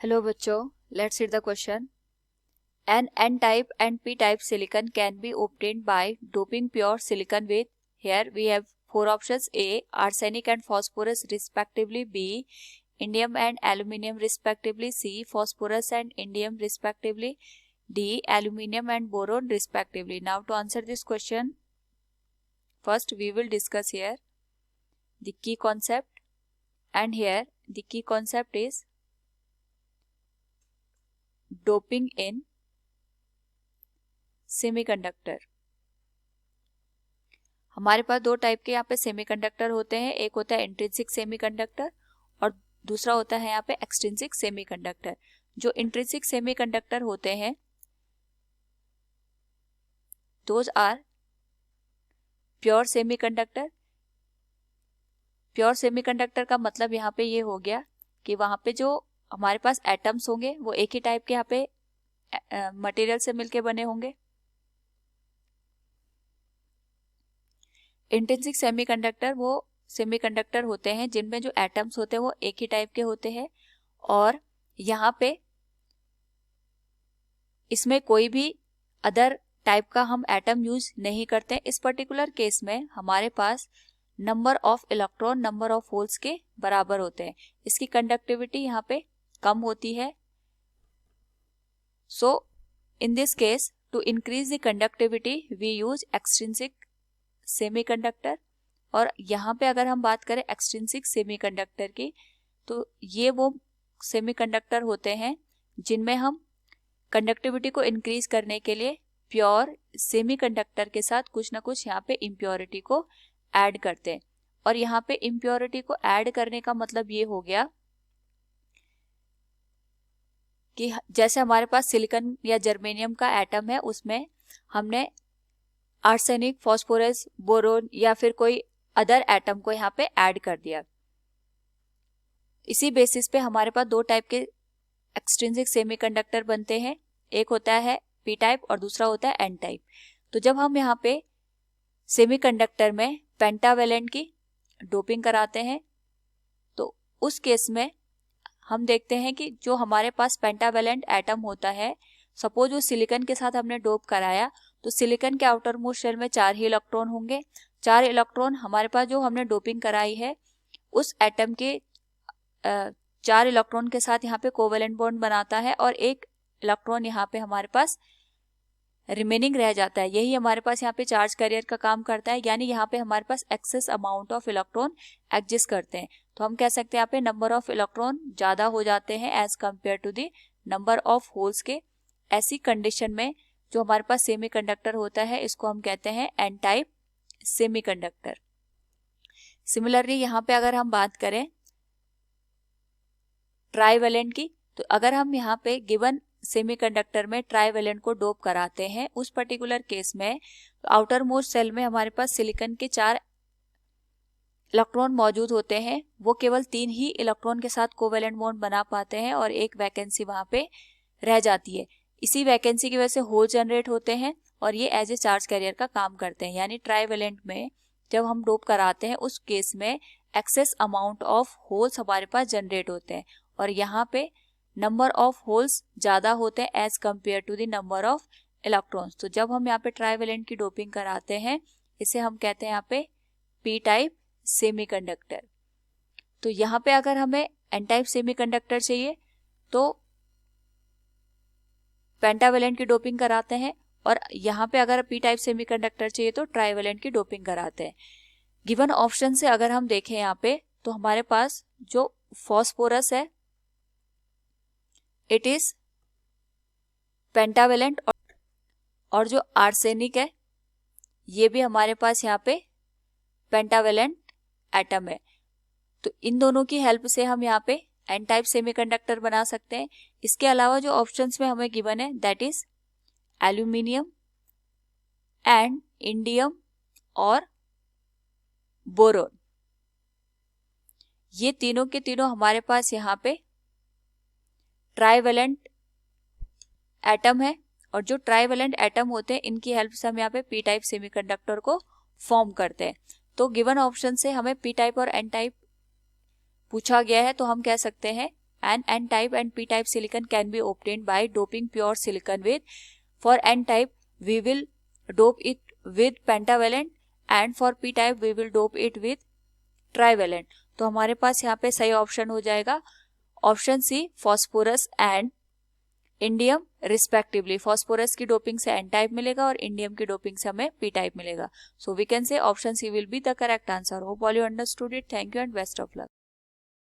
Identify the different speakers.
Speaker 1: Hello bachcho, let's read the question. An N-type and P-type silicon can be obtained by doping pure silicon with, here we have four options: A, arsenic and phosphorus respectively; B, indium and aluminium respectively; C, phosphorus and indium respectively; D, aluminium and boron respectively. Now to answer this question, first we will discuss here the key concept, and here the key concept is doping in semiconductor. हमारे पास दो type के यहाँ पे semiconductor होते हैं, एक होता है इंट्रिंसिक सेमीकंडक्टर और दूसरा होता है यहाँ पे एक्सट्रिंसिक सेमीकंडक्टर। जो इंट्रिंसिक सेमीकंडक्टर होते हैं those are pure semiconductor. Pure semiconductor का मतलब यहाँ पे ये हो गया कि वहाँ पे जो हमारे पास एटम्स होंगे वो एक ही टाइप के यहाँ पे मटेरियल से मिलके बने होंगे। इंट्रिंसिक सेमीकंडक्टर वो सेमीकंडक्टर होते हैं जिनमें जो एटम्स होते हैं वो एक ही टाइप के होते हैं और यहाँ पे इसमें कोई भी अदर टाइप का हम एटम यूज नहीं करते। इस पर्टिकुलर केस में हमारे पास number of electron number of holes के बराबर होते हैं। इसकी कंडक्टिविटी यहाँ पे कम होती है। So in this case to increase the conductivity we use extrinsic semiconductor. और यहाँ पे अगर हम बात करें एक्सट्रिंसिक सेमीकंडक्टर की, तो ये वो सेमीकंडक्टर होते हैं जिनमें हम कंडक्टिविटी को इंक्रीज करने के लिए प्योर सेमीकंडक्टर के साथ कुछ ना कुछ यहाँ पे इम्प्योरिटी को ऐड करते हैं। और यहाँ पे इम्प्योरिटी को ऐड करने का मतलब ये हो गया कि जैसे हमारे पास सिलिकॉन या जर्मेनियम का एटम है, उसमें हमने आर्सेनिक, फॉस्फोरस, बोरोन या फिर कोई अदर एटम को यहाँ पे ऐड कर दिया। इसी बेसिस पे हमारे पास दो टाइप के एक्सट्रिंसिक सेमीकंडक्टर बनते हैं, एक होता है पी टाइप और दूसरा होता है एन टाइप। तो जब हम यहाँ पे सेमीकंडक्टर में पेंटावेलेंट की डोपिंग कराते हैं तो उस केस में हम देखते हैं कि जो हमारे पास पेंटावेलेंट एटम होता है, सपोज वो सिलिकॉन के साथ हमने डोप कराया तो सिलिकॉन के आउटर मोस्ट शेल में 4 ही इलेक्ट्रॉन होंगे। 4 इलेक्ट्रॉन हमारे पास जो हमने डोपिंग कराई है उस एटम के 4 इलेक्ट्रॉन के साथ यहाँ पे कोवेलेंट बॉन्ड बनाता है और एक इलेक्ट्रॉन यहाँ पे हमारे पास रिमेनिंग रह जाता है। यही हमारे पास यहाँ पे चार्ज कैरियर का काम करता है, यानी यहाँ पे हमारे पास excess amount of electron exist करते हैं। तो हम कह सकते हैं यहाँ पे नंबर ऑफ इलेक्ट्रॉन ज्यादा हो जाते हैं as compare to the number of holes के। ऐसी कंडीशन में जो हमारे पास सेमीकंडक्टर होता है इसको हम कहते हैं एन टाइप सेमीकंडक्टर। सिमिलरली यहाँ पे अगर हम बात करें ट्राईवेलेंट की, तो अगर हम यहाँ पे गिवन सेमीकंडक्टर में ट्राईवेलेंट को डोप कराते हैं उस पर्टिकुलर केस में आउटर मोस्ट सेल में हमारे पास सिलिकॉन के 4 इलेक्ट्रॉन मौजूद होते हैं। वो केवल 3 ही इलेक्ट्रॉन के साथ कोवेलेंट बॉन्ड बना पाते हैं और एक वैकेंसी वहां पे रह जाती है। इसी वैकेंसी की वजह से होल जनरेट होते हैं और ये एज ए चार्ज कैरियर का काम करते हैं। यानी ट्राईवेलेंट में जब हम डोप कराते हैं उस केस में एक्सेस अमाउंट ऑफ होल्स हमारे पास जनरेट होते हैं और यहाँ पे नंबर ऑफ होल्स ज्यादा होते हैं as compare to the number of electrons. तो जब हम यहाँ पे ट्राईवेलेंट की डोपिंग कराते हैं इसे हम कहते हैं यहाँ पे पी टाइप सेमीकंडक्टर। तो यहाँ पे अगर हमें एन टाइप सेमीकंडक्टर चाहिए तो पेंटावेलेंट की डोपिंग कराते हैं और यहाँ पे अगर पी टाइप सेमीकंडक्टर चाहिए तो ट्राईवेलेंट की डोपिंग कराते हैं। गिवन ऑप्शन से अगर हम देखें यहाँ पे तो हमारे पास जो फॉस्फोरस है इट इज पेंटावेलेंट और जो आर्सेनिक है ये भी हमारे पास यहाँ पे पेंटावेलेंट एटम है। तो इन दोनों की हेल्प से हम यहाँ पे एन टाइप सेमीकंडक्टर बना सकते हैं। इसके अलावा जो ऑप्शंस में हमें गिवन है that is aluminium and indium और बोरोन। ये तीनों के तीनों हमारे पास यहाँ पे ट्राईवेलेंट एटम है और जो ट्राईवेलेंट एटम होते हैं इनकी हेल्प से हम यहाँ पे पी टाइप सेमीकंडक्टर को फॉर्म करते हैं। तो गिवन ऑप्शन से हमें पी टाइप और एन टाइप पूछा गया है तो हम कह सकते हैं and N type and P type silicon can be obtained by doping pure silicon with, for N type we will dope it with pentavalent and for P type we will dope it with trivalent. तो हमारे पास यहाँ पे सही option हो जाएगा option C, phosphorus and indium respectively. Phosphorus की doping से N type मिलेगा और इंडियम की डोपिंग से हमें पी टाइप मिलेगा। So we can say option C will be the correct answer. Hope all you understood it. Thank you and best of luck.